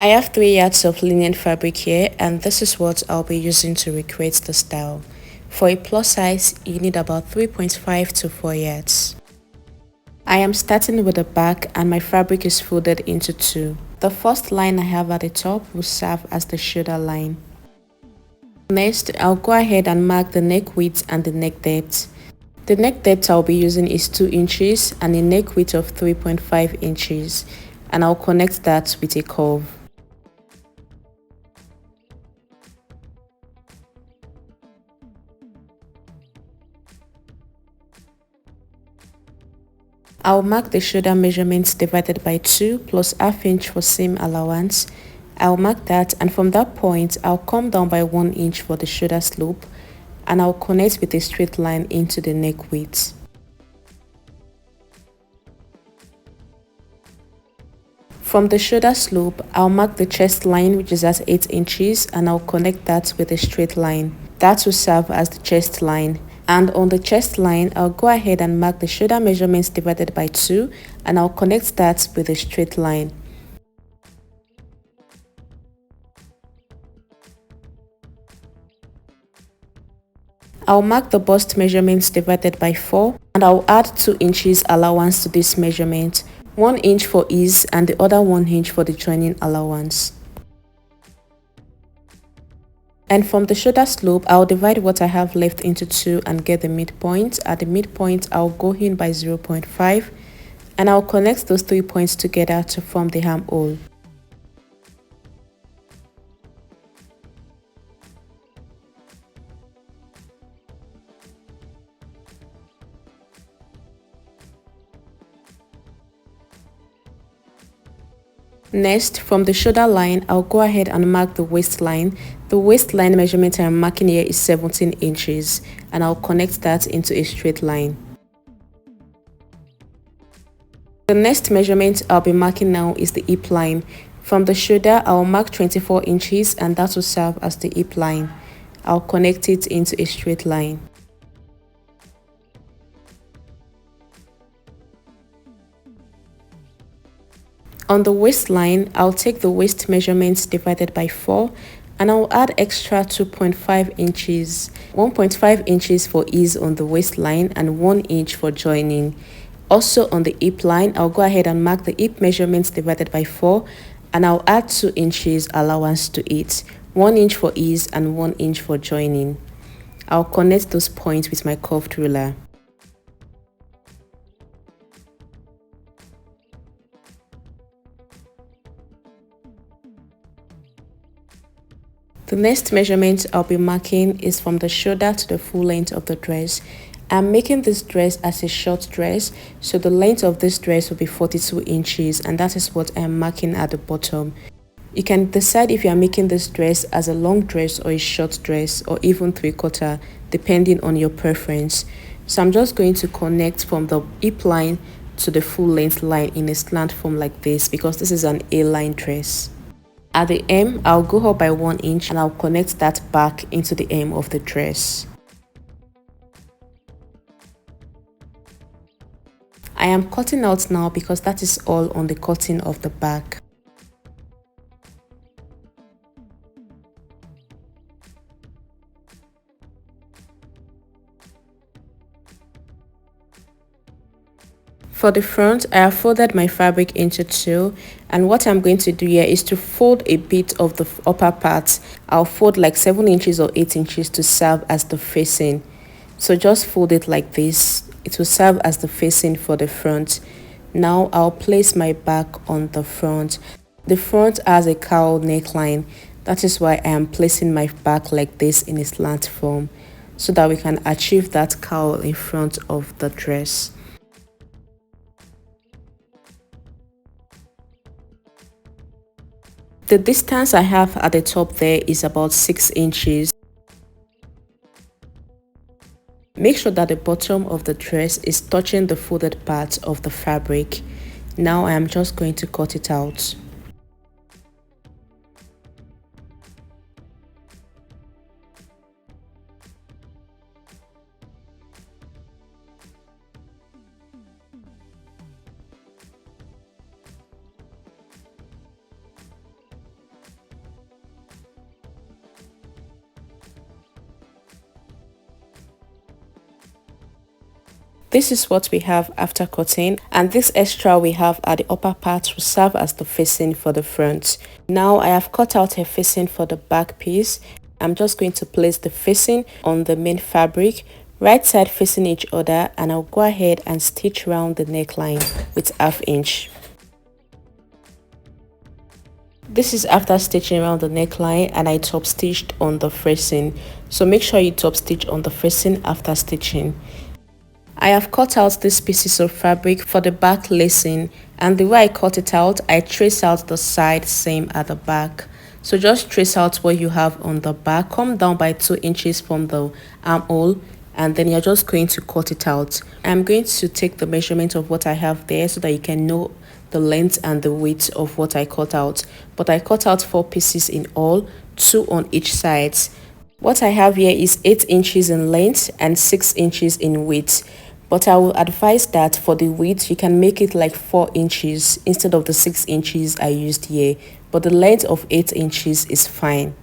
I have 3 yards of linen fabric here, and this is what I'll be using to recreate the style. For a plus size, you need about 3.5 to 4 yards. I am starting with the back and my fabric is folded into 2. The first line I have at the top will serve as the shoulder line. Next, I'll go ahead and mark the neck width and the neck depth. The neck depth I'll be using is 2 inches and a neck width of 3.5 inches, and I'll connect that with a curve. I'll mark the shoulder measurements divided by 2 plus ½ inch for seam allowance. I'll mark that, and from that point, I'll come down by 1 inch for the shoulder slope, and I'll connect with a straight line into the neck width. From the shoulder slope, I'll mark the chest line, which is at 8 inches, and I'll connect that with a straight line. That will serve as the chest line. And on the chest line, I'll go ahead and mark the shoulder measurements divided by 2, and I'll connect that with a straight line. I'll mark the bust measurements divided by 4, and I'll add 2 inches allowance to this measurement, 1 inch for ease and the other 1 inch for the joining allowance. And from the shoulder slope, I'll divide what I have left into 2 and get the midpoint. At the midpoint, I'll go in by 0.5, and I'll connect those 3 points together to form the armhole. Next, from the shoulder line, I'll go ahead and mark the waistline. The waistline measurement I'm marking here is 17 inches, and I'll connect that into a straight line. The next measurement I'll be marking now is the hip line. From the shoulder, I'll mark 24 inches, and that will serve as the hip line. I'll connect it into a straight line. On the waistline, I'll take the waist measurements divided by 4, and I'll add extra 2.5 inches, 1.5 inches for ease on the waistline and 1 inch for joining. Also on the hip line, I'll go ahead and mark the hip measurements divided by 4, and I'll add 2 inches allowance to it, 1 inch for ease and 1 inch for joining. I'll connect those points with my curved ruler. The next measurement I'll be marking is from the shoulder to the full length of the dress. I'm making this dress as a short dress, so the length of this dress will be 42 inches, and that is what I'm marking at the bottom. You can decide if you are making this dress as a long dress or a short dress or even 3/4, depending on your preference. So I'm just going to connect from the hip line to the full length line in a slant form like this, because this is an A-line dress. At the hem, I'll go up by 1 inch and I'll connect that back into the hem of the dress. I am cutting out now because that is all on the cutting of the back. For the front, I have folded my fabric into 2, and what I'm going to do here is to fold a bit of the upper part. I'll fold like 7 inches or 8 inches to serve as the facing. So just fold it like this. It will serve as the facing for the front. Now I'll place my back on the front. The front has a cowl neckline. That is why I am placing my back like this in a slant form, so that we can achieve that cowl in front of the dress. The distance I have at the top there is about 6 inches. Make sure that the bottom of the dress is touching the folded part of the fabric. Now I am just going to cut it out. This is what we have after cutting, and this extra we have at the upper part will serve as the facing for the front. Now I have cut out a facing for the back piece. I'm just going to place the facing on the main fabric, right side facing each other, and I'll go ahead and stitch around the neckline with 1/2 inch. This is after stitching around the neckline and I top stitched on the facing, so make sure you top stitch on the facing after stitching. I have cut out these pieces of fabric for the back lacing, and the way I cut it out, I trace out the side same at the back. So just trace out what you have on the back, come down by 2 inches from the armhole, and then you're just going to cut it out. I'm going to take the measurement of what I have there so that you can know the length and the width of what I cut out. But I cut out 4 pieces in all, 2 on each side. What I have here is 8 inches in length and 6 inches in width. But I will advise that for the width, you can make it like 4 inches instead of the 6 inches I used here. But the length of 8 inches is fine.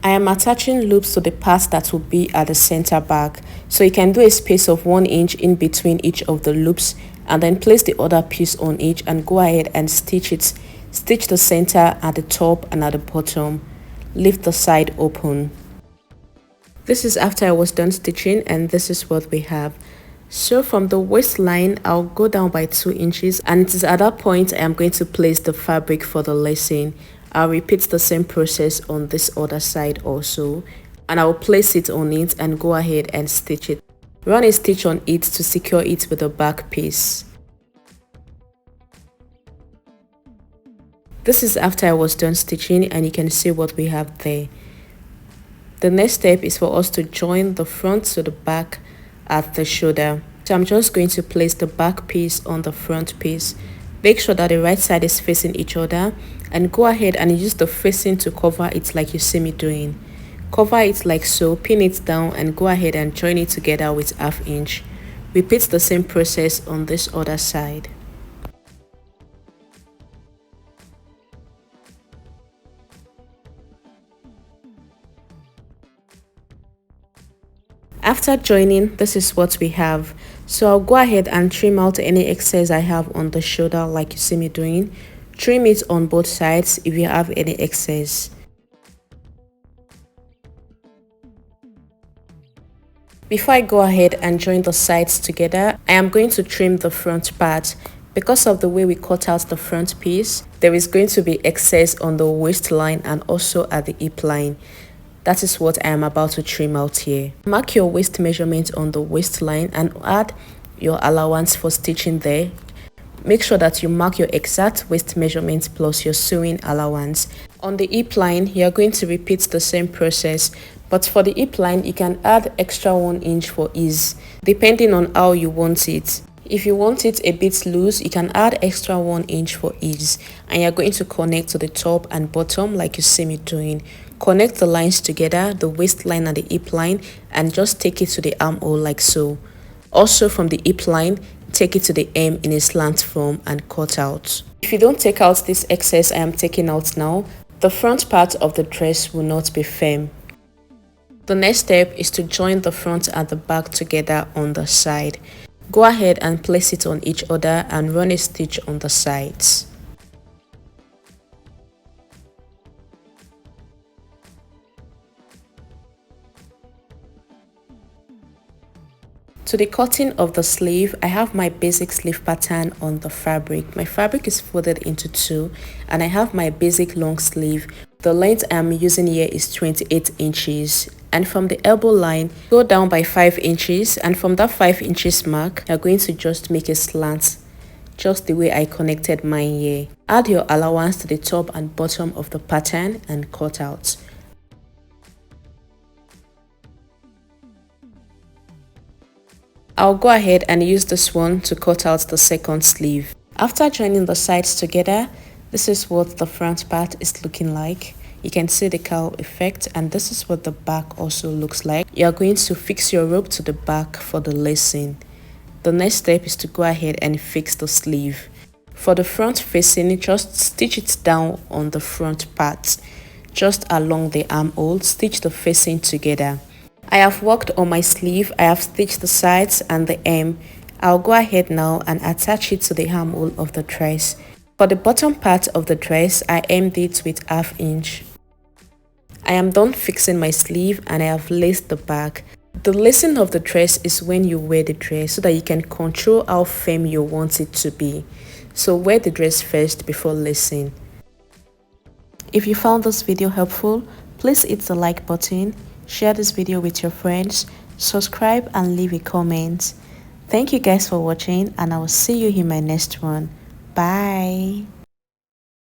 I am attaching loops to the part that will be at the center back. So you can do a space of 1 inch in between each of the loops and then place the other piece on each and go ahead and stitch it. Stitch the center at the top and at the bottom. Leave the side open. This is after I was done stitching, and this is what we have. So from the waistline, I'll go down by 2 inches, and it is at that point I am going to place the fabric for the lacing. I'll repeat the same process on this other side also, and I will place it on it and go ahead and stitch it. Run a stitch on it to secure it with the back piece. This is after I was done stitching, and you can see what we have there. The next step is for us to join the front to the back at the shoulder. So I'm just going to place the back piece on the front piece. Make sure that the right side is facing each other, and go ahead and use the facing to cover it like you see me doing. Cover it like so, pin it down, and go ahead and join it together with 1/2 inch. Repeat the same process on this other side. After joining, this is what we have. So I'll go ahead and trim out any excess I have on the shoulder like you see me doing. Trim it on both sides if you have any excess. Before I go ahead and join the sides together, I am going to trim the front part. Because of the way we cut out the front piece, there is going to be excess on the waistline and also at the hip line. That is what I am about to trim out here. Mark your waist measurement on the waistline and add your allowance for stitching there. Make sure that you mark your exact waist measurement plus your sewing allowance. On the hip line, you are going to repeat the same process, but for the hip line, you can add extra 1 inch for ease, depending on how you want it. If you want it a bit loose, you can add extra 1 inch for ease, and you're going to connect to the top and bottom like you see me doing. Connect the lines together, the waistline and the hip line, and just take it to the armhole like so. Also from the hip line, take it to the hem in a slant form and cut out. If you don't take out this excess I am taking out now, the front part of the dress will not be firm. The next step is to join the front and the back together on the side. Go ahead and place it on each other and run a stitch on the sides. To the cutting of the sleeve, I have my basic sleeve pattern on the fabric. My fabric is folded into 2 and I have my basic long sleeve. The length I am using here is 28 inches. And from the elbow line, go down by 5 inches, and from that 5 inches mark, you're going to just make a slant, just the way I connected mine here. Add your allowance to the top and bottom of the pattern and cut out. I'll go ahead and use this one to cut out the second sleeve. After joining the sides together, this is what the front part is looking like. You can see the cowl effect, and this is what the back also looks like. You are going to fix your rope to the back for the lacing. The next step is to go ahead and fix the sleeve. For the front facing, just stitch it down on the front part. Just along the armhole, stitch the facing together. I have worked on my sleeve. I have stitched the sides and the hem. I'll go ahead now and attach it to the armhole of the dress. For the bottom part of the dress, I aimed it with 1/2 inch. I am done fixing my sleeve and I have laced the back. The lacing of the dress is when you wear the dress so that you can control how firm you want it to be. So wear the dress first before lacing. If you found this video helpful, please hit the like button, share this video with your friends, subscribe and leave a comment. Thank you guys for watching and I will see you in my next one. Bye.